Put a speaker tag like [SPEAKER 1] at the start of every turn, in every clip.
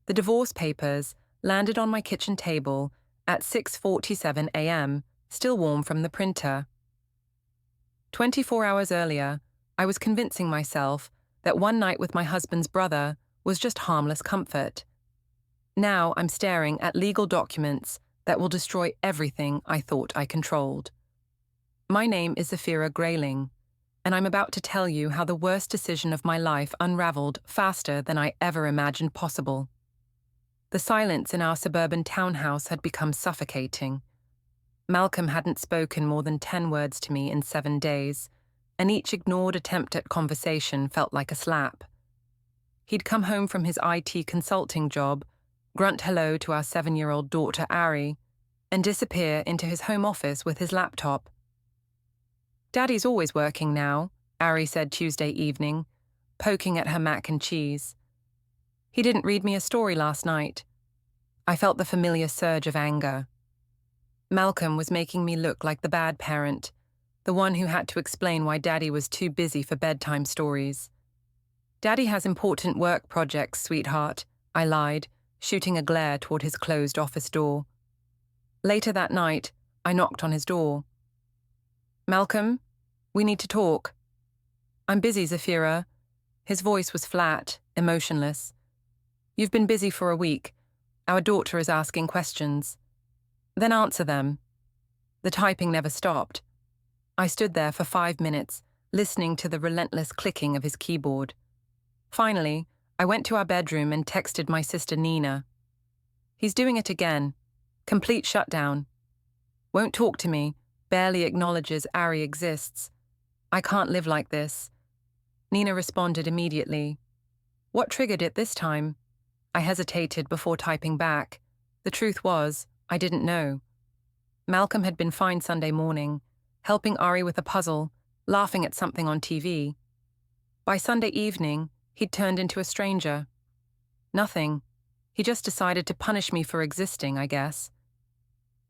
[SPEAKER 1] The divorce papers landed on my kitchen table at 6:47 a.m., still warm from the printer. 24 hours earlier, I was convincing myself that one night with my husband's brother was just harmless comfort. Now I'm staring at legal documents that will destroy everything I thought I controlled. My name is Zephyra Grayling, and I'm about to tell you how the worst decision of my life unraveled faster than I ever imagined possible. The silence in our suburban townhouse had become suffocating. Malcolm hadn't spoken more than 10 words to me in 7 days, and each ignored attempt at conversation felt like a slap. He'd come home from his IT consulting job, grunt hello to our 7-year-old daughter Ari, and disappear into his home office with his laptop. "Daddy's always working now," Ari said Tuesday evening, poking at her mac and cheese. "He didn't read me a story last night." I felt the familiar surge of anger. Malcolm was making me look like the bad parent, the one who had to explain why Daddy was too busy for bedtime stories. "Daddy has important work projects, sweetheart," I lied, shooting a glare toward his closed office door. Later that night, I knocked on his door. "Malcolm, we need to talk." "I'm busy, Zephyra." His voice was flat, emotionless. "You've been busy for a week. Our daughter is asking questions." "Then answer them." The typing never stopped. I stood there for 5 minutes, listening to the relentless clicking of his keyboard. Finally, I went to our bedroom and texted my sister Nina. "He's doing it again. Complete shutdown. Won't talk to me, barely acknowledges Ari exists. I can't live like this." Nina responded immediately. "What triggered it this time?" I hesitated before typing back. The truth was, I didn't know. Malcolm had been fine Sunday morning, helping Ari with a puzzle, laughing at something on TV. By Sunday evening, he'd turned into a stranger. Nothing. He just decided to punish me for existing, I guess.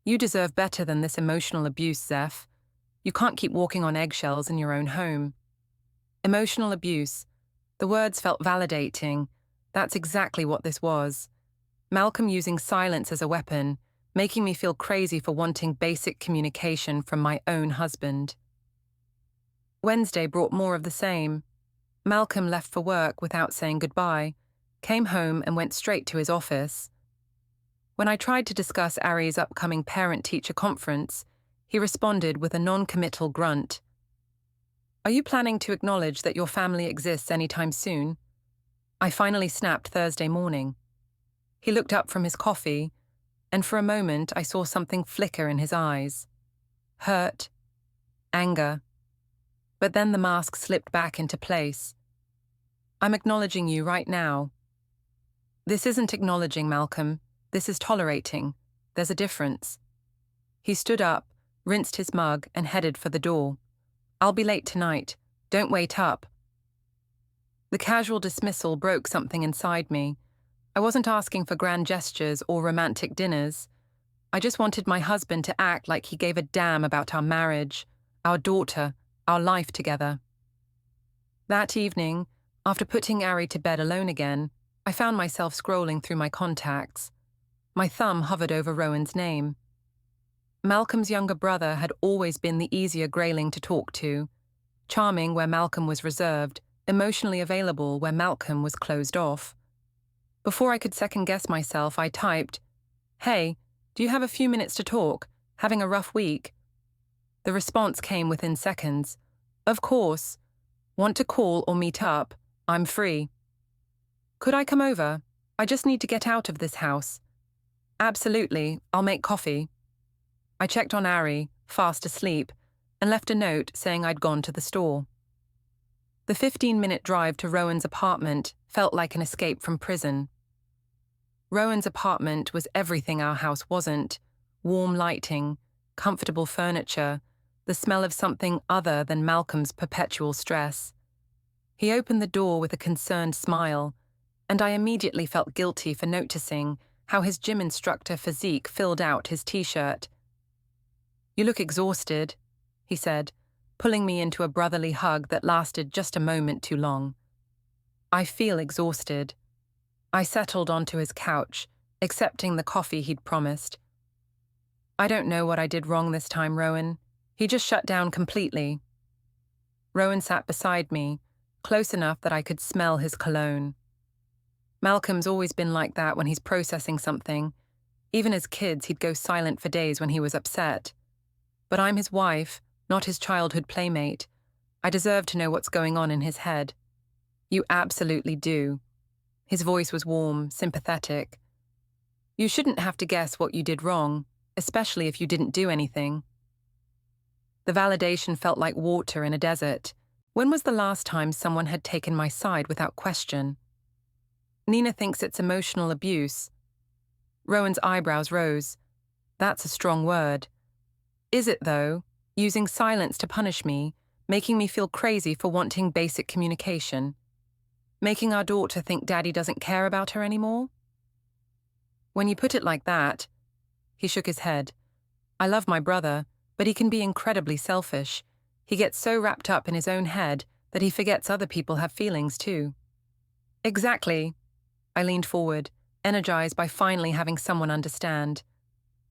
[SPEAKER 1] "You deserve better than this emotional abuse, Zeph. You can't keep walking on eggshells in your own home." Emotional abuse. The words felt validating. That's exactly what this was. Malcolm using silence as a weapon, making me feel crazy for wanting basic communication from my own husband. Wednesday brought more of the same. Malcolm left for work without saying goodbye, came home and went straight to his office. When I tried to discuss Ari's upcoming parent-teacher conference, he responded with a non-committal grunt. "Are you planning to acknowledge that your family exists anytime soon?" I finally snapped Thursday morning. He looked up from his coffee, and for a moment I saw something flicker in his eyes. Hurt. Anger. But then the mask slipped back into place. "I'm acknowledging you right now." "This isn't acknowledging, Malcolm. This is tolerating. There's a difference." He stood up, rinsed his mug, and headed for the door. "I'll be late tonight. Don't wait up." The casual dismissal broke something inside me. I wasn't asking for grand gestures or romantic dinners. I just wanted my husband to act like he gave a damn about our marriage, our daughter, our life together. That evening, after putting Ari to bed alone again, I found myself scrolling through my contacts. My thumb hovered over Rowan's name. Malcolm's younger brother had always been the easier Grayling to talk to, charming where Malcolm was reserved, emotionally available where Malcolm was closed off. Before I could second-guess myself, I typed, "Hey, do you have a few minutes to talk? Having a rough week?" The response came within seconds. "Of course. Want to call or meet up? I'm free." "Could I come over? I just need to get out of this house." "Absolutely, I'll make coffee." I checked on Ari, fast asleep, and left a note saying I'd gone to the store. The 15-minute drive to Rowan's apartment felt like an escape from prison. Rowan's apartment was everything our house wasn't: warm lighting, comfortable furniture, the smell of something other than Malcolm's perpetual stress. He opened the door with a concerned smile, and I immediately felt guilty for noticing how his gym instructor physique filled out his t-shirt. "You look exhausted," he said, pulling me into a brotherly hug that lasted just a moment too long. "I feel exhausted." I settled onto his couch, accepting the coffee he'd promised. I don't know what I did wrong this time, Rowan. He just shut down completely. Rowan sat beside me, close enough that I could smell his cologne. Malcolm's always been like that when he's processing something. Even as kids, he'd go silent for days when he was upset. But I'm his wife, not his childhood playmate. I deserve to know what's going on in his head. You absolutely do. His voice was warm, sympathetic. You shouldn't have to guess what you did wrong, especially if you didn't do anything. The validation felt like water in a desert. When was the last time someone had taken my side without question? Nina thinks it's emotional abuse. Rowan's eyebrows rose. That's a strong word. Is it, though? Using silence to punish me, making me feel crazy for wanting basic communication? Making our daughter think Daddy doesn't care about her anymore? When you put it like that, he shook his head. I love my brother, but he can be incredibly selfish. He gets so wrapped up in his own head that he forgets other people have feelings too. Exactly. I leaned forward, energized by finally having someone understand.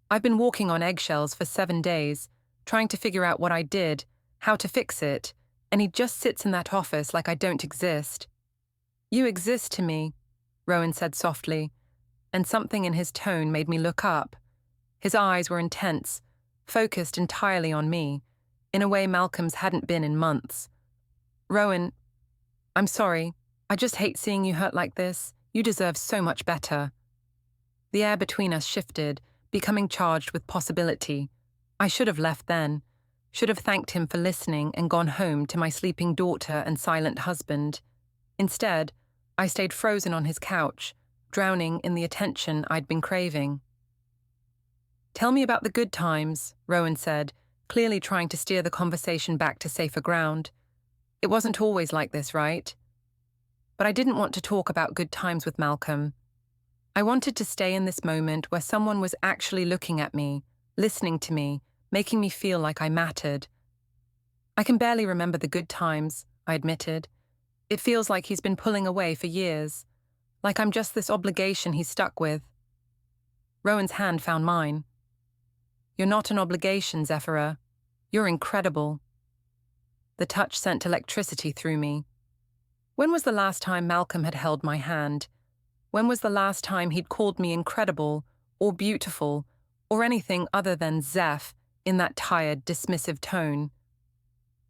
[SPEAKER 1] I've been walking on eggshells for 7 days, trying to figure out what I did, how to fix it, and he just sits in that office like I don't exist. You exist to me, Rowan said softly, and something in his tone made me look up. His eyes were intense, focused entirely on me, in a way Malcolm's hadn't been in months. Rowan, I'm sorry. I just hate seeing you hurt like this. You deserve so much better. The air between us shifted, becoming charged with possibility. I should have left then, should have thanked him for listening and gone home to my sleeping daughter and silent husband. Instead, I stayed frozen on his couch, drowning in the attention I'd been craving. Tell me about the good times, Rowan said, clearly trying to steer the conversation back to safer ground. It wasn't always like this, right? But I didn't want to talk about good times with Malcolm. I wanted to stay in this moment where someone was actually looking at me, listening to me, making me feel like I mattered. I can barely remember the good times, I admitted. It feels like he's been pulling away for years, like I'm just this obligation he's stuck with. Rowan's hand found mine. You're not an obligation, Zephyra. You're incredible. The touch sent electricity through me. When was the last time Malcolm had held my hand? When was the last time he'd called me incredible, or beautiful, or anything other than Zeph in that tired, dismissive tone?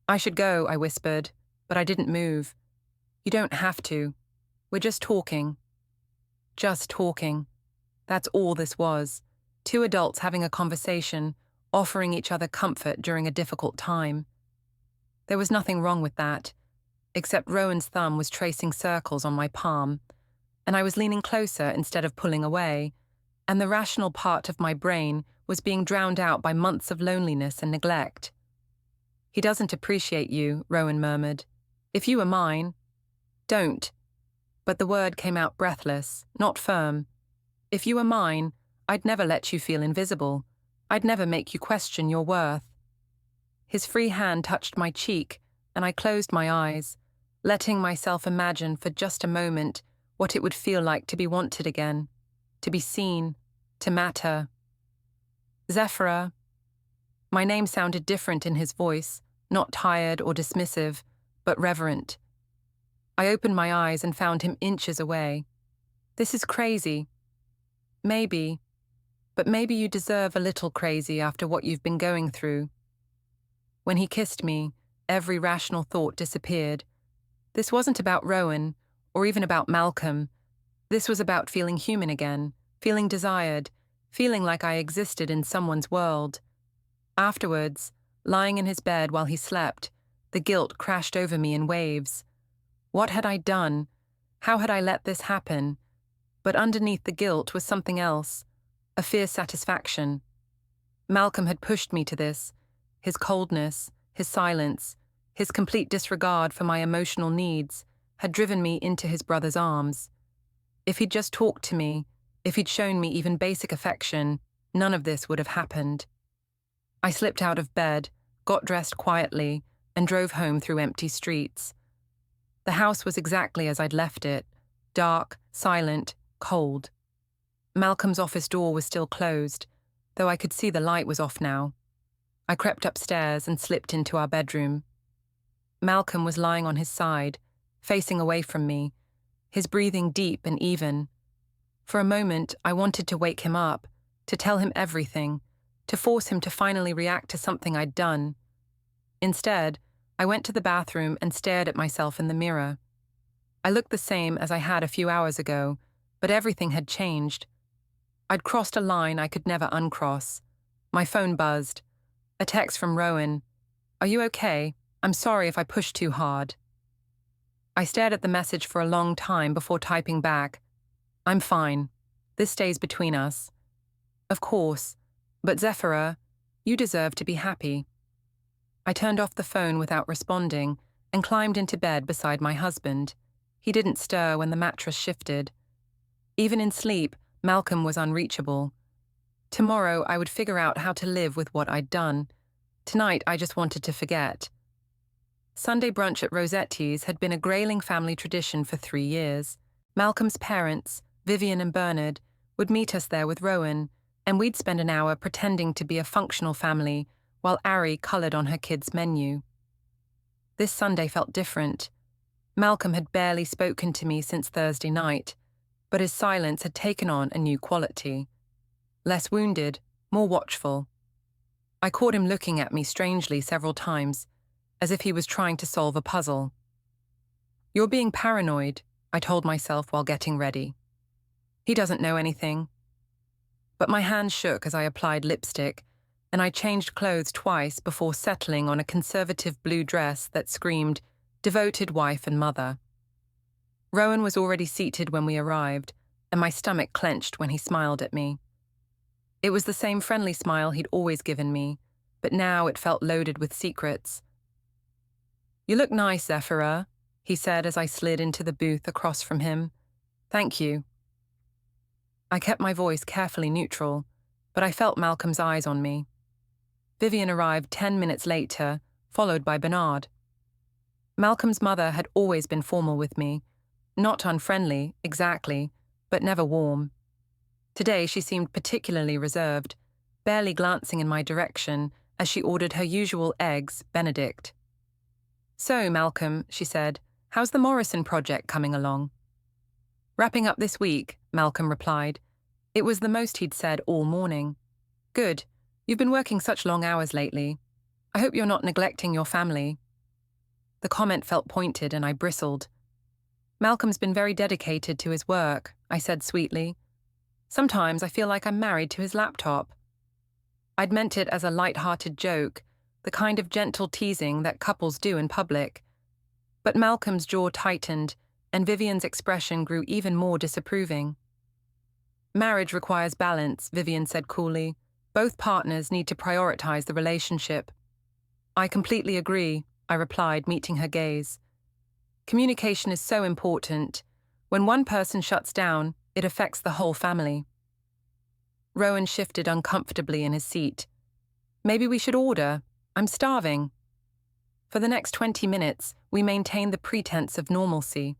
[SPEAKER 1] I should go, I whispered, but I didn't move. You don't have to. We're just talking. Just talking. That's all this was. 2 adults having a conversation, offering each other comfort during a difficult time. There was nothing wrong with that, except Rowan's thumb was tracing circles on my palm, and I was leaning closer instead of pulling away, and the rational part of my brain was being drowned out by months of loneliness and neglect. He doesn't appreciate you, Rowan murmured. If you were mine. Don't. But the word came out breathless, not firm. If you were mine, I'd never let you feel invisible. I'd never make you question your worth. His free hand touched my cheek, and I closed my eyes, letting myself imagine for just a moment what it would feel like to be wanted again, to be seen, to matter. Zephyra. My name sounded different in his voice, not tired or dismissive, but reverent. I opened my eyes and found him inches away. This is crazy. Maybe. But maybe you deserve a little crazy after what you've been going through. When he kissed me, every rational thought disappeared. This wasn't about Rowan, or even about Malcolm. This was about feeling human again, feeling desired, feeling like I existed in someone's world. Afterwards, lying in his bed while he slept, the guilt crashed over me in waves. What had I done? How had I let this happen? But underneath the guilt was something else. A fierce satisfaction. Malcolm had pushed me to this. His coldness, his silence, his complete disregard for my emotional needs had driven me into his brother's arms. If he'd just talked to me, if he'd shown me even basic affection, none of this would have happened. I slipped out of bed, got dressed quietly, and drove home through empty streets. The house was exactly as I'd left it, dark, silent, cold. Malcolm's office door was still closed, though I could see the light was off now. I crept upstairs and slipped into our bedroom. Malcolm was lying on his side, facing away from me, his breathing deep and even. For a moment, I wanted to wake him up, to tell him everything, to force him to finally react to something I'd done. Instead, I went to the bathroom and stared at myself in the mirror. I looked the same as I had a few hours ago, but everything had changed. I'd crossed a line I could never uncross. My phone buzzed. A text from Rowan. "Are you okay? I'm sorry if I pushed too hard." I stared at the message for a long time before typing back, "I'm fine. This stays between us." "Of course, but Zephyra, you deserve to be happy." I turned off the phone without responding and climbed into bed beside my husband. He didn't stir when the mattress shifted. Even in sleep, Malcolm was unreachable. Tomorrow I would figure out how to live with what I'd done. Tonight I just wanted to forget. Sunday brunch at Rosetti's had been a Grayling family tradition for 3 years. Malcolm's parents, Vivian and Bernard, would meet us there with Rowan, and we'd spend an hour pretending to be a functional family while Ari coloured on her kids' menu. This Sunday felt different. Malcolm had barely spoken to me since Thursday night, but his silence had taken on a new quality. Less wounded, more watchful. I caught him looking at me strangely several times, as if he was trying to solve a puzzle. "You're being paranoid," I told myself while getting ready. "He doesn't know anything." But my hands shook as I applied lipstick, and I changed clothes twice before settling on a conservative blue dress that screamed, "devoted wife and mother." Rowan was already seated when we arrived, and my stomach clenched when he smiled at me. It was the same friendly smile he'd always given me, but now it felt loaded with secrets. "You look nice, Zephyra," he said as I slid into the booth across from him. "Thank you." I kept my voice carefully neutral, but I felt Malcolm's eyes on me. Vivian arrived 10 minutes later, followed by Bernard. Malcolm's mother had always been formal with me, not unfriendly, exactly, but never warm. Today she seemed particularly reserved, barely glancing in my direction as she ordered her usual eggs Benedict. "So, Malcolm," she said, "how's the Morrison project coming along?" "Wrapping up this week," Malcolm replied. It was the most he'd said all morning. "Good. You've been working such long hours lately. I hope you're not neglecting your family." The comment felt pointed and I bristled. "Malcolm's been very dedicated to his work," I said sweetly. "Sometimes I feel like I'm married to his laptop." I'd meant it as a light-hearted joke, the kind of gentle teasing that couples do in public. But Malcolm's jaw tightened, and Vivian's expression grew even more disapproving. "Marriage requires balance," Vivian said coolly. "Both partners need to prioritize the relationship." "I completely agree," I replied, meeting her gaze. "Communication is so important. When one person shuts down, it affects the whole family." Rowan shifted uncomfortably in his seat. "Maybe we should order. I'm starving." For the next 20 minutes, we maintained the pretense of normalcy.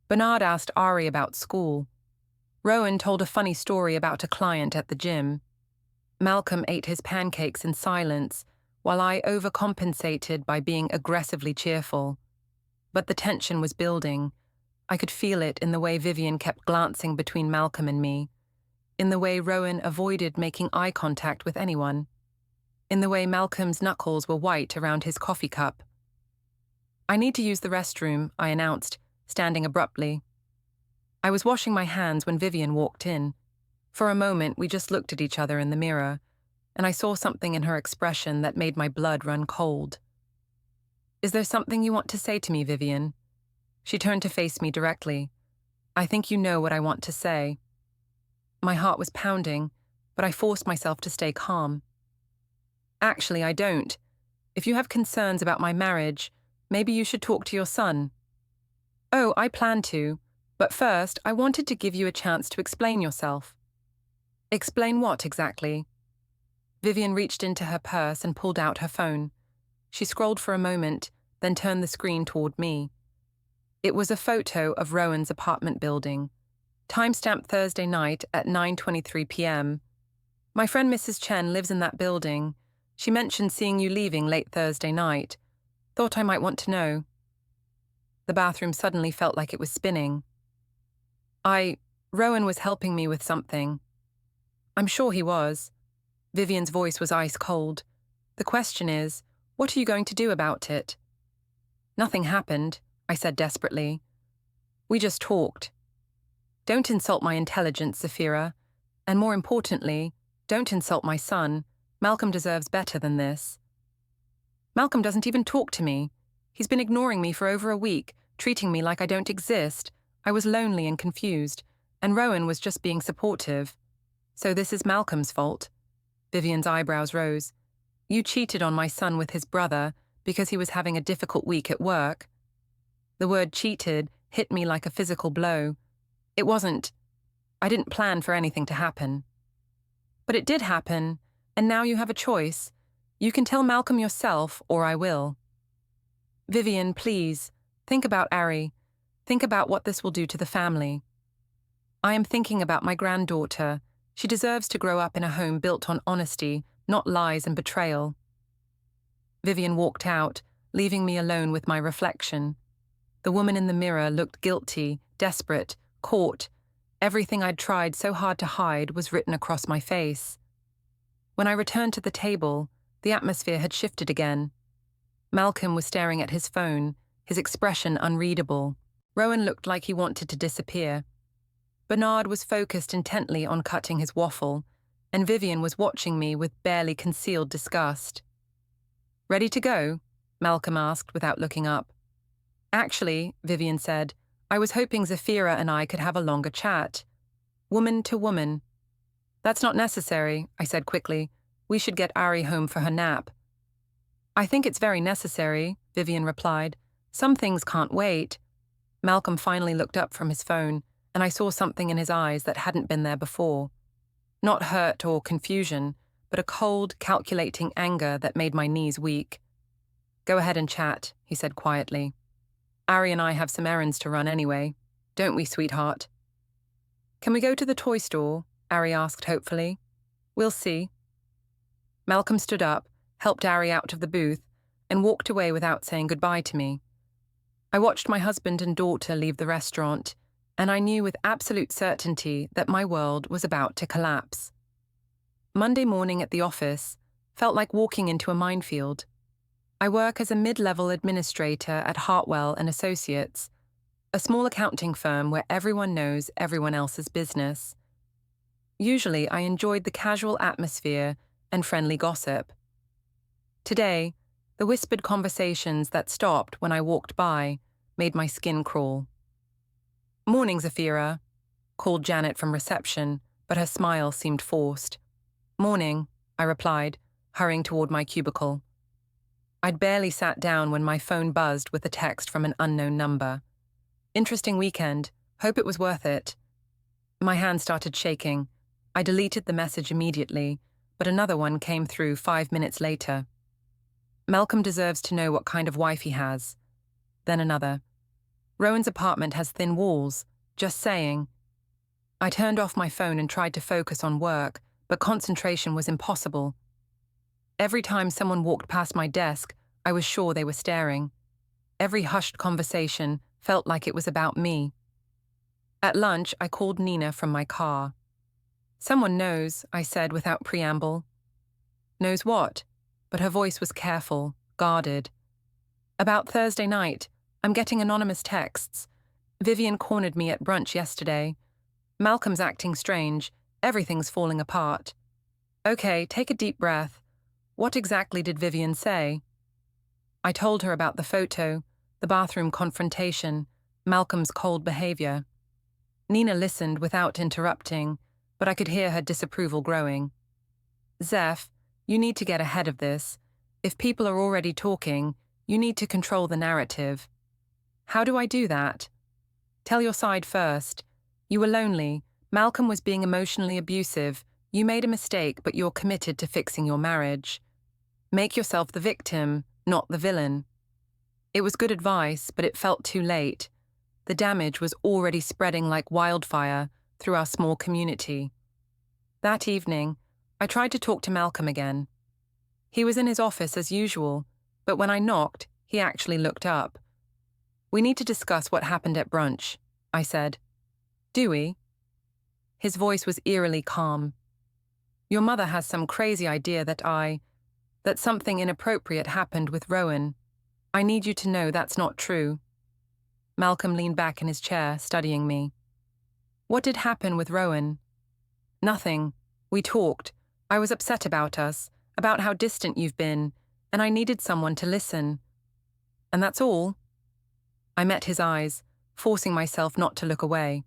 [SPEAKER 1] Bernard asked Ari about school. Rowan told a funny story about a client at the gym. Malcolm ate his pancakes in silence, while I overcompensated by being aggressively cheerful. But the tension was building. I could feel it in the way Vivian kept glancing between Malcolm and me, in the way Rowan avoided making eye contact with anyone, in the way Malcolm's knuckles were white around his coffee cup. "I need to use the restroom," I announced, standing abruptly. I was washing my hands when Vivian walked in. For a moment, we just looked at each other in the mirror, and I saw something in her expression that made my blood run cold. "Is there something you want to say to me, Vivian?" She turned to face me directly. "I think you know what I want to say." My heart was pounding, but I forced myself to stay calm. "Actually, I don't. If you have concerns about my marriage, maybe you should talk to your son." "Oh, I plan to. But first, I wanted to give you a chance to explain yourself." "Explain what exactly?" Vivian reached into her purse and pulled out her phone. She scrolled for a moment, then turned the screen toward me. It was a photo of Rowan's apartment building. Timestamp Thursday night at 9:23 p.m. My friend Mrs. Chen lives in that building. She mentioned seeing you leaving late Thursday night. Thought I might want to know. The bathroom suddenly felt like it was spinning. Rowan was helping me with something. I'm sure he was. Vivian's voice was ice cold. The question is, what are you going to do about it? Nothing happened, I said desperately. We just talked. Don't insult my intelligence, Zephyra. And more importantly, don't insult my son. Malcolm deserves better than this. Malcolm doesn't even talk to me. He's been ignoring me for over a week, treating me like I don't exist. I was lonely and confused, and Rowan was just being supportive. So this is Malcolm's fault. Vivian's eyebrows rose. You cheated on my son with his brother because he was having a difficult week at work. The word cheated hit me like a physical blow. I didn't plan for anything to happen. But it did happen, and now you have a choice. You can tell Malcolm yourself, or I will. Vivian, please, think about Ari. Think about what this will do to the family. I am thinking about my granddaughter. She deserves to grow up in a home built on honesty, not lies and betrayal. Vivian walked out, leaving me alone with my reflection. The woman in the mirror looked guilty, desperate, caught. Everything I'd tried so hard to hide was written across my face. When I returned to the table, the atmosphere had shifted again. Malcolm was staring at his phone, his expression unreadable. Rowan looked like he wanted to disappear. Bernard was focused intently on cutting his waffle, and Vivian was watching me with barely concealed disgust. Ready to go? Malcolm asked without looking up. Actually, Vivian said, I was hoping Zephyra and I could have a longer chat. Woman to woman. That's not necessary, I said quickly. We should get Ari home for her nap. I think it's very necessary, Vivian replied. Some things can't wait. Malcolm finally looked up from his phone, and I saw something in his eyes that hadn't been there before. Not hurt or confusion, but a cold, calculating anger that made my knees weak. Go ahead and chat, he said quietly. Ari and I have some errands to run anyway. Don't we, sweetheart? Can we go to the toy store? Ari asked hopefully. We'll see. Malcolm stood up, helped Ari out of the booth, and walked away without saying goodbye to me. I watched my husband and daughter leave the restaurant, and I knew with absolute certainty that my world was about to collapse. Monday morning at the office felt like walking into a minefield. I work as a mid-level administrator at Hartwell and Associates, a small accounting firm where everyone knows everyone else's business. Usually, I enjoyed the casual atmosphere and friendly gossip. Today, the whispered conversations that stopped when I walked by made my skin crawl. Morning, Zephyra, called Janet from reception, but her smile seemed forced. Morning, I replied, hurrying toward my cubicle. I'd barely sat down when my phone buzzed with a text from an unknown number. Interesting weekend. Hope it was worth it. My hand started shaking. I deleted the message immediately, but another one came through 5 minutes later. Malcolm deserves to know what kind of wife he has. Then another. Rowan's apartment has thin walls. Just saying. I turned off my phone and tried to focus on work, but concentration was impossible. Every time someone walked past my desk, I was sure they were staring. Every hushed conversation felt like it was about me. At lunch, I called Nina from my car. Someone knows, I said without preamble. Knows what? But her voice was careful, guarded. About Thursday night, I'm getting anonymous texts. Vivian cornered me at brunch yesterday. Malcolm's acting strange. Everything's falling apart. Okay, take a deep breath. What exactly did Vivian say? I told her about the photo, the bathroom confrontation, Malcolm's cold behavior. Nina listened without interrupting, but I could hear her disapproval growing. Zeph, you need to get ahead of this. If people are already talking, you need to control the narrative. How do I do that? Tell your side first. You were lonely. Malcolm was being emotionally abusive. You made a mistake, but you're committed to fixing your marriage. Make yourself the victim, not the villain. It was good advice, but it felt too late. The damage was already spreading like wildfire, through our small community. That evening, I tried to talk to Malcolm again. He was in his office as usual, but when I knocked, he actually looked up. "We need to discuss what happened at brunch," I said. "Do we?" His voice was eerily calm. "Your mother has some crazy idea that something inappropriate happened with Rowan. I need you to know that's not true." Malcolm leaned back in his chair, studying me. "What did happen with Rowan?" "Nothing. We talked. I was upset about us, about how distant you've been, and I needed someone to listen." "And that's all?" I met his eyes, forcing myself not to look away.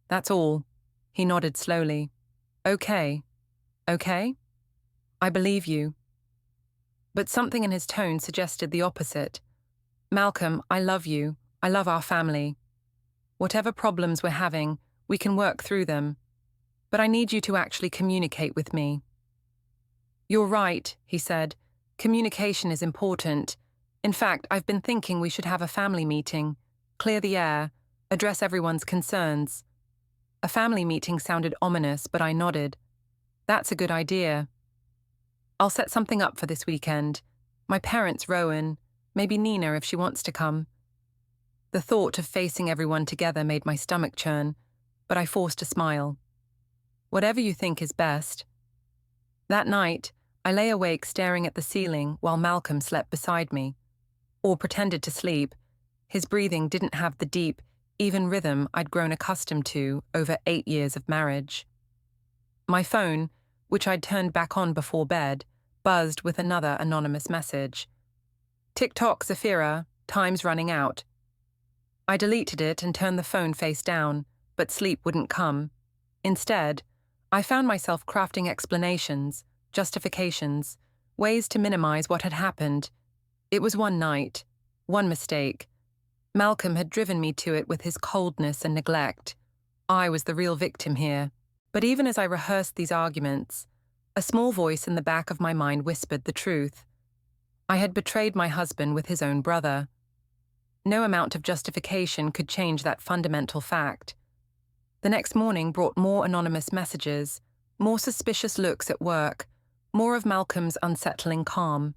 [SPEAKER 1] "That's all." He nodded slowly. "Okay. Okay? I believe you." But something in his tone suggested the opposite. "Malcolm, I love you. I love our family. Whatever problems we're having, we can work through them. But I need you to actually communicate with me." "You're right," he said. "Communication is important. In fact, I've been thinking we should have a family meeting, clear the air, address everyone's concerns." A family meeting sounded ominous, but I nodded. "That's a good idea. I'll set something up for this weekend. My parents, Rowan, maybe Nina if she wants to come." The thought of facing everyone together made my stomach churn, but I forced a smile. "Whatever you think is best." That night, I lay awake staring at the ceiling while Malcolm slept beside me, or pretended to sleep. His breathing didn't have the deep, even rhythm I'd grown accustomed to over 8 years of marriage. My phone, which I'd turned back on before bed, buzzed with another anonymous message. "TikTok, Zephyra, time's running out." I deleted it and turned the phone face down, but sleep wouldn't come. Instead, I found myself crafting explanations, justifications, ways to minimize what had happened. It was one night, one mistake. Malcolm had driven me to it with his coldness and neglect. I was the real victim here. But even as I rehearsed these arguments, a small voice in the back of my mind whispered the truth. I had betrayed my husband with his own brother. No amount of justification could change that fundamental fact. The next morning brought more anonymous messages, more suspicious looks at work, more of Malcolm's unsettling calm.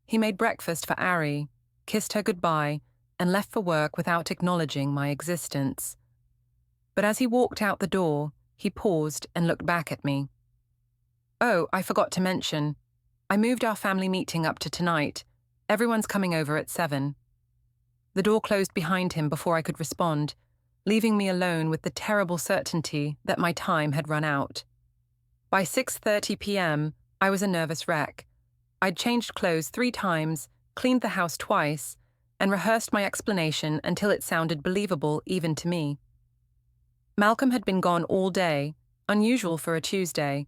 [SPEAKER 1] He made breakfast for Ari, kissed her goodbye, and left for work without acknowledging my existence. But as he walked out the door, he paused and looked back at me. "Oh, I forgot to mention. I moved our family meeting up to tonight. Everyone's coming over at 7. The door closed behind him before I could respond, leaving me alone with the terrible certainty that my time had run out. By 6:30 p.m., I was a nervous wreck. I'd changed clothes 3 times, cleaned the house twice, and rehearsed my explanation until it sounded believable even to me. Malcolm had been gone all day, unusual for a Tuesday,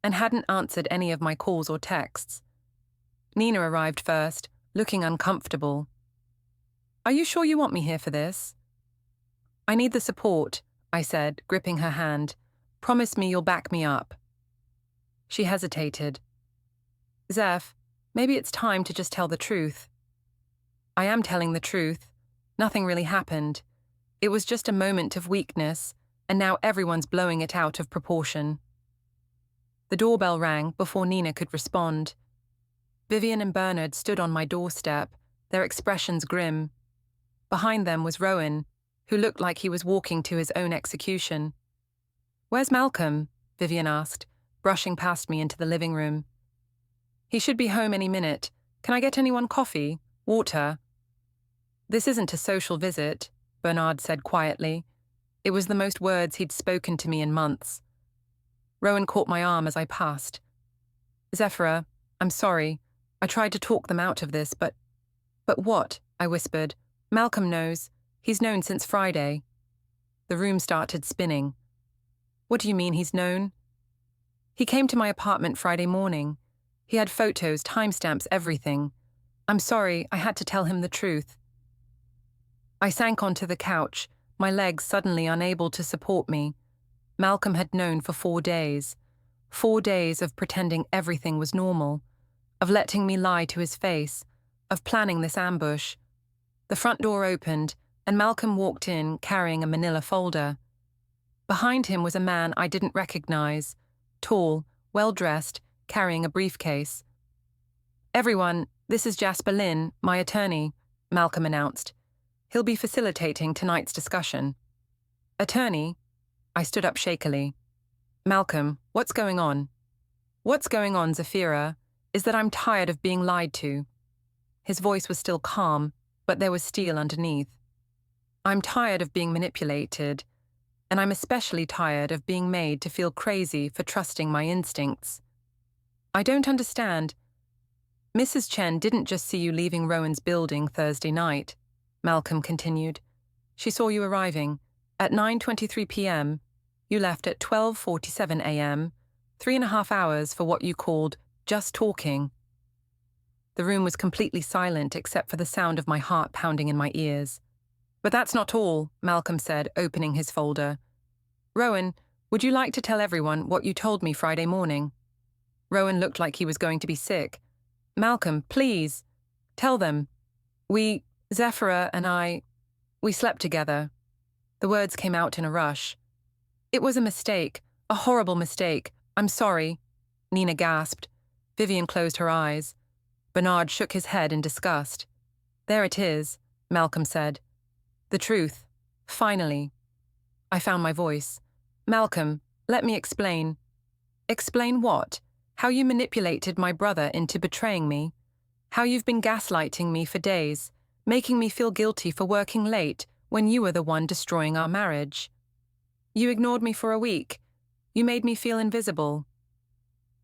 [SPEAKER 1] and hadn't answered any of my calls or texts. Nina arrived first, looking uncomfortable. "Are you sure you want me here for this?" "I need the support," I said, gripping her hand. "Promise me you'll back me up." She hesitated. "Zeph, maybe it's time to just tell the truth." "I am telling the truth. Nothing really happened. It was just a moment of weakness, and now everyone's blowing it out of proportion." The doorbell rang before Nina could respond. Vivian and Bernard stood on my doorstep, their expressions grim. Behind them was Rowan, who looked like he was walking to his own execution. "Where's Malcolm?" Vivian asked, brushing past me into the living room. "He should be home any minute. Can I get anyone coffee? Water?" "This isn't a social visit," Bernard said quietly. It was the most words he'd spoken to me in months. Rowan caught my arm as I passed. "Zephyra, I'm sorry. I tried to talk them out of this, but..." "But what?" I whispered. "Malcolm knows. He's known since Friday." The room started spinning. "What do you mean he's known?" "He came to my apartment Friday morning. He had photos, timestamps, everything. I'm sorry, I had to tell him the truth." I sank onto the couch, my legs suddenly unable to support me. Malcolm had known for 4 days. 4 days of pretending everything was normal, of letting me lie to his face, of planning this ambush. The front door opened, and Malcolm walked in carrying a manila folder. Behind him was a man I didn't recognize, tall, well-dressed, carrying a briefcase. "Everyone, this is Jasper Lynn, my attorney," Malcolm announced. "He'll be facilitating tonight's discussion." "Attorney?" I stood up shakily. "Malcolm, what's going on?" "What's going on, Zephyra, is that I'm tired of being lied to." His voice was still calm, but there was steel underneath. "I'm tired of being manipulated, and I'm especially tired of being made to feel crazy for trusting my instincts." "I don't understand." "Mrs. Chen didn't just see you leaving Rowan's building Thursday night," Malcolm continued. "She saw you arriving. At 9:23 p.m., you left at 12:47 a.m., 3.5 hours for what you called just talking." The room was completely silent except for the sound of my heart pounding in my ears. "But that's not all," Malcolm said, opening his folder. "Rowan, would you like to tell everyone what you told me Friday morning?" Rowan looked like he was going to be sick. "Malcolm, please. Tell them. Zephyra and I, we slept together." The words came out in a rush. "It was a mistake, a horrible mistake. I'm sorry," Nina gasped. Vivian closed her eyes. Bernard shook his head in disgust. "There it is," Malcolm said. "The truth. Finally." I found my voice. "Malcolm, let me explain." "Explain what? How you manipulated my brother into betraying me? How you've been gaslighting me for days, making me feel guilty for working late when you were the one destroying our marriage? You ignored me for a week. You made me feel invisible."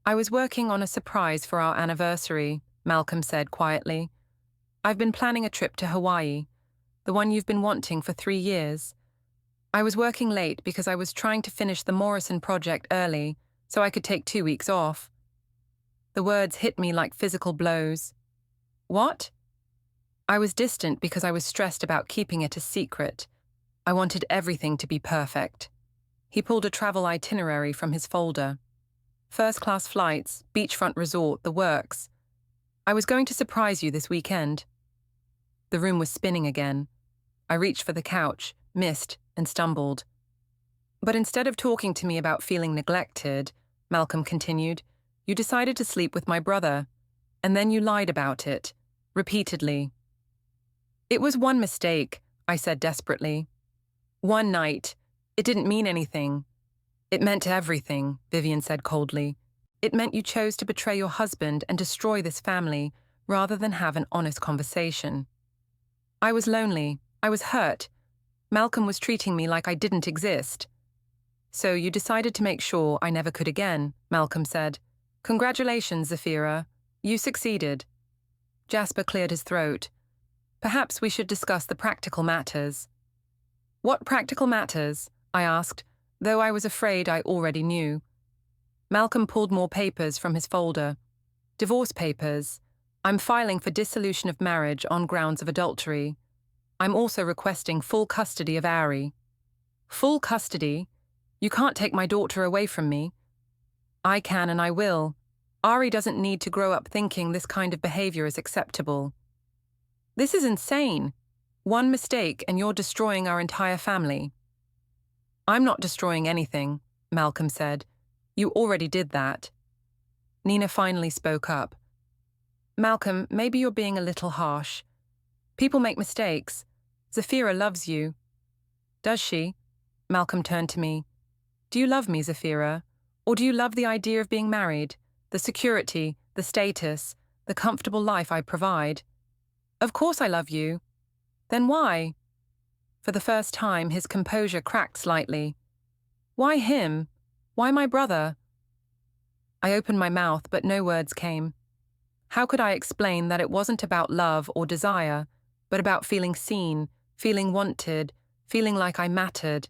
[SPEAKER 1] "I was working on a surprise for our anniversary," Malcolm said quietly. "I've been planning a trip to Hawaii, the one you've been wanting for 3 years. I was working late because I was trying to finish the Morrison project early so I could take 2 weeks off." The words hit me like physical blows. "What?" "I was distant because I was stressed about keeping it a secret. I wanted everything to be perfect." He pulled a travel itinerary from his folder. "First-class flights, beachfront resort, the works. I was going to surprise you this weekend." The room was spinning again. I reached for the couch, missed, and stumbled. "But instead of talking to me about feeling neglected," Malcolm continued, "you decided to sleep with my brother, and then you lied about it, repeatedly." "It was one mistake," I said desperately. "One night. It didn't mean anything." "It meant everything," Vivian said coldly. "It meant you chose to betray your husband and destroy this family rather than have an honest conversation." "I was lonely. I was hurt. Malcolm was treating me like I didn't exist." "So you decided to make sure I never could again," Malcolm said. "Congratulations, Zephyra. You succeeded." Jasper cleared his throat. "Perhaps we should discuss the practical matters." "What practical matters?" I asked, though I was afraid I already knew. Malcolm pulled more papers from his folder. "Divorce papers. I'm filing for dissolution of marriage on grounds of adultery. I'm also requesting full custody of Ari." "Full custody? You can't take my daughter away from me." "I can and I will. Ari doesn't need to grow up thinking this kind of behavior is acceptable." "This is insane. One mistake and you're destroying our entire family." "I'm not destroying anything," Malcolm said. "You already did that." Nina finally spoke up. "Malcolm, maybe you're being a little harsh. People make mistakes. Zephyra loves you." "Does she?" Malcolm turned to me. "Do you love me, Zephyra? Or do you love the idea of being married, the security, the status, the comfortable life I provide?" "Of course I love you." "Then why?" For the first time, his composure cracked slightly. "Why him? Why my brother?" I opened my mouth, but no words came. How could I explain that it wasn't about love or desire, but about feeling seen, feeling wanted, feeling like I mattered?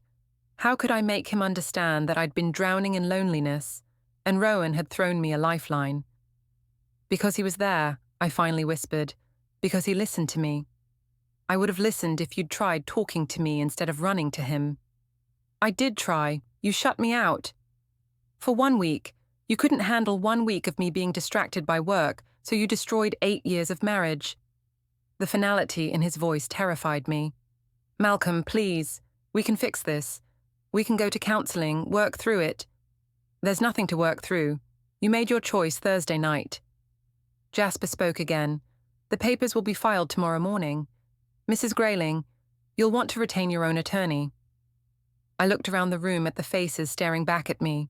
[SPEAKER 1] How could I make him understand that I'd been drowning in loneliness, and Rowan had thrown me a lifeline? "Because he was there," I finally whispered. "Because he listened to me. I would have listened if you'd tried talking to me instead of running to him." "I did try. You shut me out." "For 1 week. You couldn't handle 1 week of me being distracted by work, so you destroyed 8 years of marriage." The finality in his voice terrified me. "Malcolm, please. We can fix this. We can go to counseling, work through it. There's nothing to work through. You made your choice Thursday night. Jasper spoke again. The papers will be filed tomorrow morning. Mrs. Grayling, you'll want to retain your own attorney. I looked around the room at the faces staring back at me.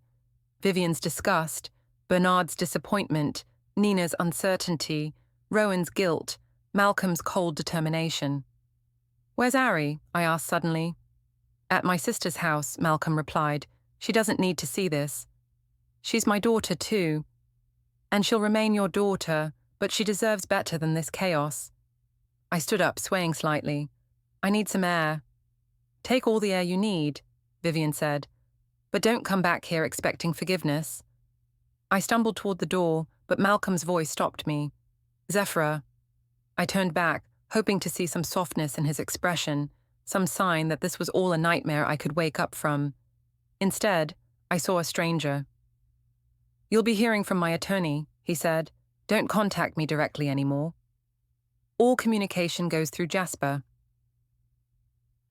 [SPEAKER 1] Vivian's disgust, Bernard's disappointment, Nina's uncertainty, Rowan's guilt, Malcolm's cold determination. Where's Ari? I asked suddenly. At my sister's house, Malcolm replied. She doesn't need to see this. She's my daughter too. And she'll remain your daughter, but she deserves better than this chaos. I stood up, swaying slightly. I need some air. Take all the air you need, Vivian said. But don't come back here expecting forgiveness. I stumbled toward the door, but Malcolm's voice stopped me. Zephyra. I turned back, hoping to see some softness in his expression, some sign that this was all a nightmare I could wake up from. Instead, I saw a stranger. You'll be hearing from my attorney, he said. Don't contact me directly anymore. All communication goes through Jasper.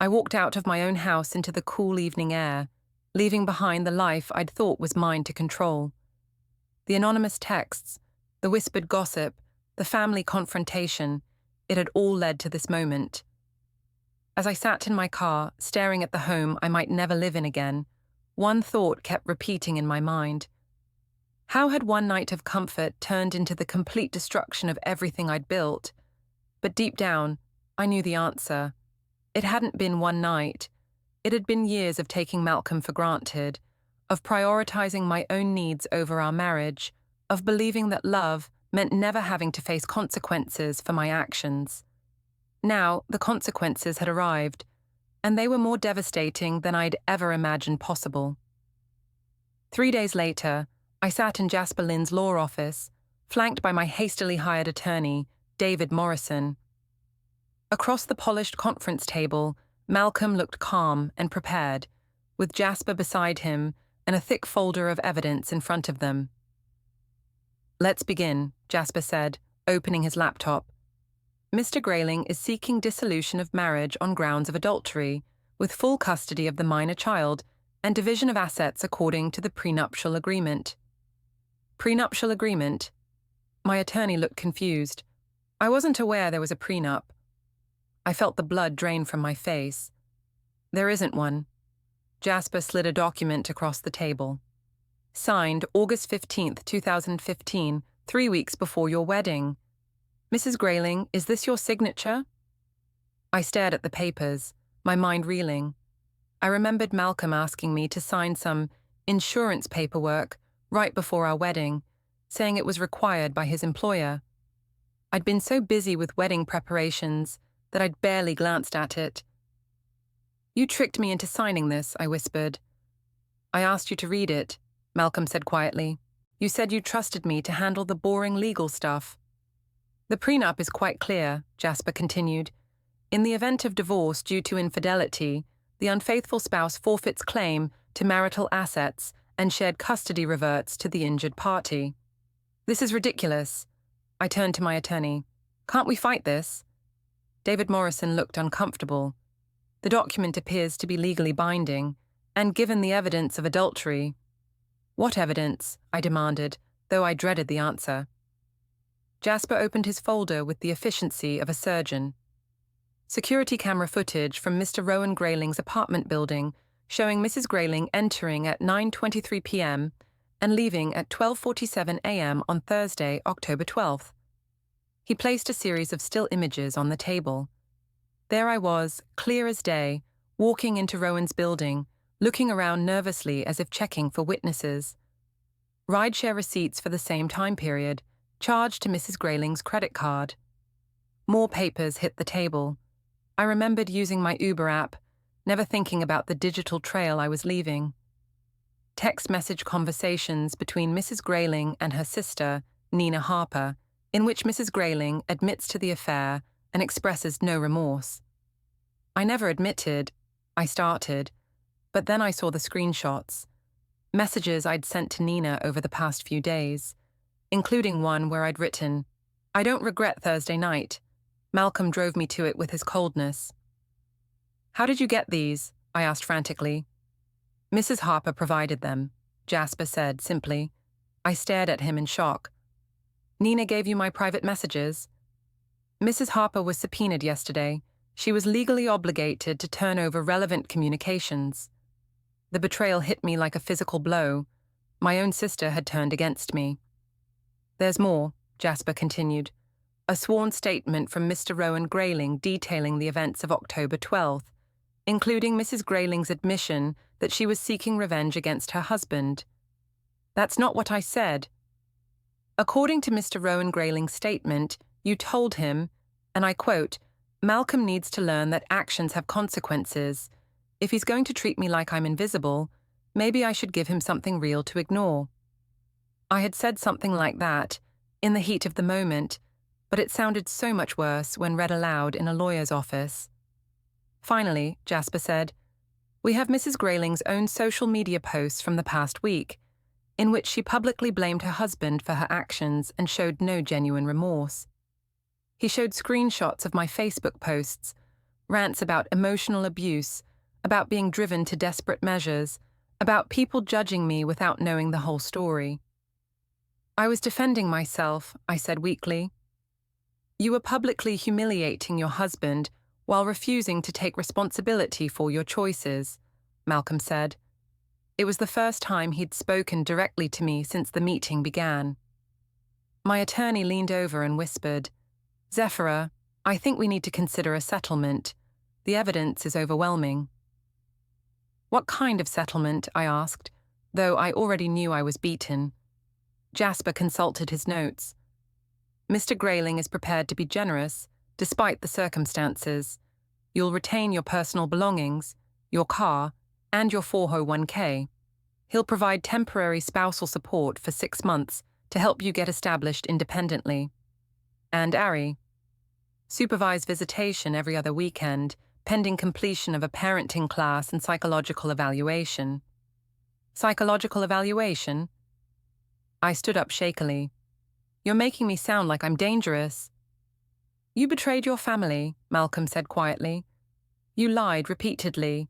[SPEAKER 1] I walked out of my own house into the cool evening air, leaving behind the life I'd thought was mine to control. The anonymous texts, the whispered gossip, the family confrontation, it had all led to this moment. As I sat in my car, staring at the home I might never live in again, one thought kept repeating in my mind. How had one night of comfort turned into the complete destruction of everything I'd built? But deep down, I knew the answer. It hadn't been one night. It had been years of taking Malcolm for granted, of prioritizing my own needs over our marriage, of believing that love meant never having to face consequences for my actions. Now, the consequences had arrived, and they were more devastating than I'd ever imagined possible. 3 days later, I sat in Jasper Lynn's law office, flanked by my hastily hired attorney, David Morrison. Across the polished conference table, Malcolm looked calm and prepared, with Jasper beside him and a thick folder of evidence in front of them. Let's begin, Jasper said, opening his laptop. Mr. Grayling is seeking dissolution of marriage on grounds of adultery, with full custody of the minor child and division of assets according to the prenuptial agreement. Prenuptial agreement? My attorney looked confused. I wasn't aware there was a prenup. I felt the blood drain from my face. There isn't one. Jasper slid a document across the table. Signed August 15th, 2015, 3 weeks before your wedding. Mrs. Grayling, is this your signature? I stared at the papers, my mind reeling. I remembered Malcolm asking me to sign some insurance paperwork right before our wedding, saying it was required by his employer. I'd been so busy with wedding preparations that I'd barely glanced at it. You tricked me into signing this, I whispered. I asked you to read it, Malcolm said quietly. You said you trusted me to handle the boring legal stuff. The prenup is quite clear, Jasper continued. In the event of divorce due to infidelity, the unfaithful spouse forfeits claim to marital assets and shared custody reverts to the injured party. This is ridiculous. I turned to my attorney. Can't we fight this? David Morrison looked uncomfortable. The document appears to be legally binding, and given the evidence of adultery. What evidence? I demanded, though I dreaded the answer. Jasper opened his folder with the efficiency of a surgeon. Security camera footage from Mr. Rowan Grayling's apartment building showing Mrs. Grayling entering at 9:23 p.m. and leaving at 12:47 a.m. on Thursday, October 12th. He placed a series of still images on the table. There I was, clear as day, walking into Rowan's building, looking around nervously as if checking for witnesses. Rideshare receipts for the same time period, charged to Mrs. Grayling's credit card. More papers hit the table. I remembered using my Uber app, never thinking about the digital trail I was leaving. Text message conversations between Mrs. Grayling and her sister, Nina Harper, in which Mrs. Grayling admits to the affair and expresses no remorse. I never admitted, I started, but then I saw the screenshots, messages I'd sent to Nina over the past few days, including one where I'd written, I don't regret Thursday night. Malcolm drove me to it with his coldness. How did you get these? I asked frantically. Mrs. Harper provided them, Jasper said simply. I stared at him in shock. Nina gave you my private messages? Mrs. Harper was subpoenaed yesterday. She was legally obligated to turn over relevant communications. The betrayal hit me like a physical blow. My own sister had turned against me. There's more, Jasper continued. A sworn statement from Mr. Rowan Grayling detailing the events of October 12th, including Mrs. Grayling's admission that she was seeking revenge against her husband. That's not what I said. According to Mr. Rowan Grayling's statement, you told him, and I quote, Malcolm needs to learn that actions have consequences. If he's going to treat me like I'm invisible, maybe I should give him something real to ignore. I had said something like that, in the heat of the moment, but it sounded so much worse when read aloud in a lawyer's office. Finally, Jasper said, we have Mrs. Grayling's own social media posts from the past week, in which she publicly blamed her husband for her actions and showed no genuine remorse. He showed screenshots of my Facebook posts, rants about emotional abuse, about being driven to desperate measures, about people judging me without knowing the whole story. I was defending myself, I said weakly. You were publicly humiliating your husband while refusing to take responsibility for your choices, Malcolm said. It was the first time he'd spoken directly to me since the meeting began. My attorney leaned over and whispered, Zephyra, I think we need to consider a settlement. The evidence is overwhelming. What kind of settlement? I asked, though I already knew I was beaten. Jasper consulted his notes. Mr. Grayling is prepared to be generous, despite the circumstances. You'll retain your personal belongings, your car, and your 401k. He'll provide temporary spousal support for 6 months to help you get established independently. And Ari, supervised visitation every other weekend, pending completion of a parenting class and psychological evaluation. Psychological evaluation? I stood up shakily. You're making me sound like I'm dangerous. You betrayed your family, Malcolm said quietly. You lied repeatedly.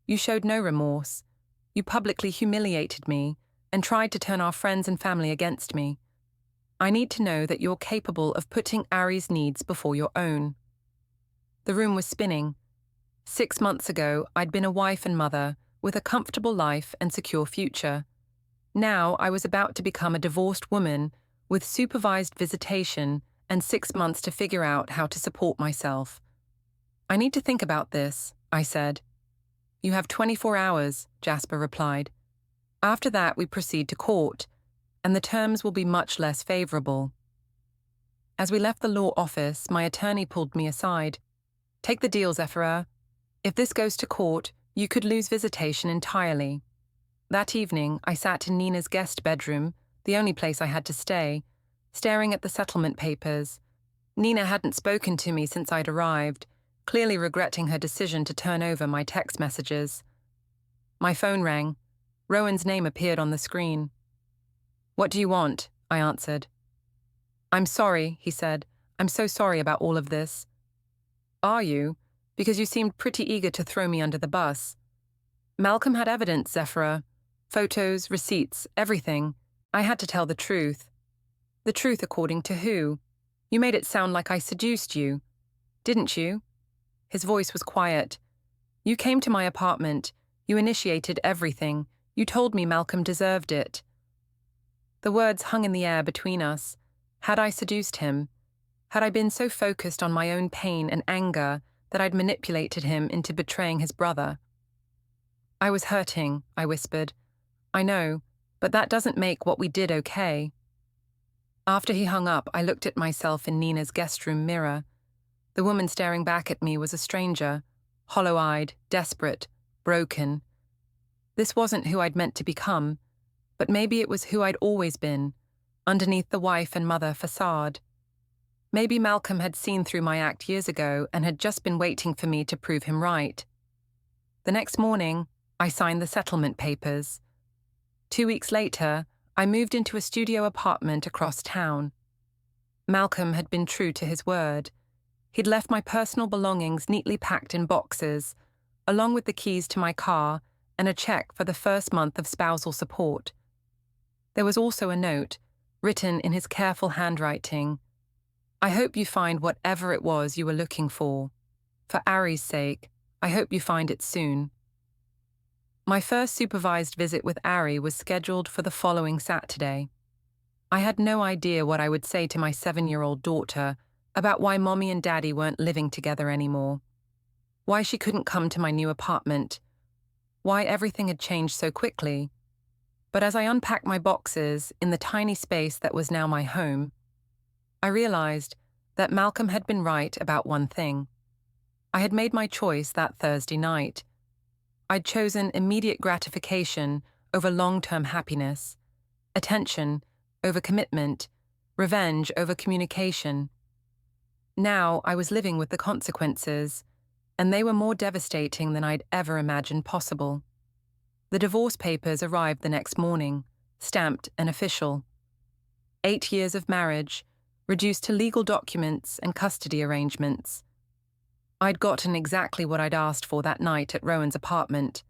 [SPEAKER 1] You showed no remorse. You publicly humiliated me and tried to turn our friends and family against me. I need to know that you're capable of putting Ari's needs before your own. The room was spinning. 6 months ago, I'd been a wife and mother with a comfortable life and secure future. Now I was about to become a divorced woman with supervised visitation and 6 months to figure out how to support myself. I need to think about this, I said. You have 24 hours, Jasper replied. After that, we proceed to court, and the terms will be much less favorable. As we left the law office, my attorney pulled me aside. Take the deal, Zephyra. If this goes to court, you could lose visitation entirely. That evening, I sat in Nina's guest bedroom, the only place I had to stay, staring at the settlement papers. Nina hadn't spoken to me since I'd arrived, clearly regretting her decision to turn over my text messages. My phone rang. Rowan's name appeared on the screen. What do you want? I answered. I'm sorry, he said. I'm so sorry about all of this. Are you? Because you seemed pretty eager to throw me under the bus. Malcolm had evidence, Zephyra. Photos, receipts, everything. I had to tell the truth. The truth according to who? You made it sound like I seduced you. Didn't you? His voice was quiet. You came to my apartment. You initiated everything. You told me Malcolm deserved it. The words hung in the air between us. Had I seduced him? Had I been so focused on my own pain and anger that I'd manipulated him into betraying his brother? I was hurting, I whispered. I know, but that doesn't make what we did okay. After he hung up, I looked at myself in Nina's guest room mirror. The woman staring back at me was a stranger, hollow-eyed, desperate, broken. This wasn't who I'd meant to become, but maybe it was who I'd always been, underneath the wife and mother facade. Maybe Malcolm had seen through my act years ago and had just been waiting for me to prove him right. The next morning, I signed the settlement papers. 2 weeks later, I moved into a studio apartment across town. Malcolm had been true to his word. He'd left my personal belongings neatly packed in boxes, along with the keys to my car and a check for the first month of spousal support. There was also a note, written in his careful handwriting. I hope you find whatever it was you were looking for. For Ari's sake, I hope you find it soon. My first supervised visit with Ari was scheduled for the following Saturday. I had no idea what I would say to my 7-year-old daughter about why Mommy and Daddy weren't living together anymore, why she couldn't come to my new apartment, why everything had changed so quickly. But as I unpacked my boxes in the tiny space that was now my home, I realized that Malcolm had been right about one thing. I had made my choice that Thursday night. I'd chosen immediate gratification over long-term happiness, attention over commitment, revenge over communication. Now I was living with the consequences, and they were more devastating than I'd ever imagined possible. The divorce papers arrived the next morning, stamped and official. 8 years of marriage, reduced to legal documents and custody arrangements. I'd gotten exactly what I'd asked for that night at Rowan's apartment.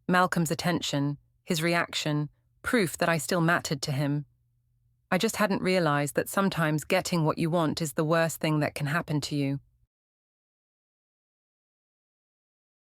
[SPEAKER 1] Malcolm's attention, his reaction, proof that I still mattered to him. I just hadn't realized that sometimes getting what you want is the worst thing that can happen to you.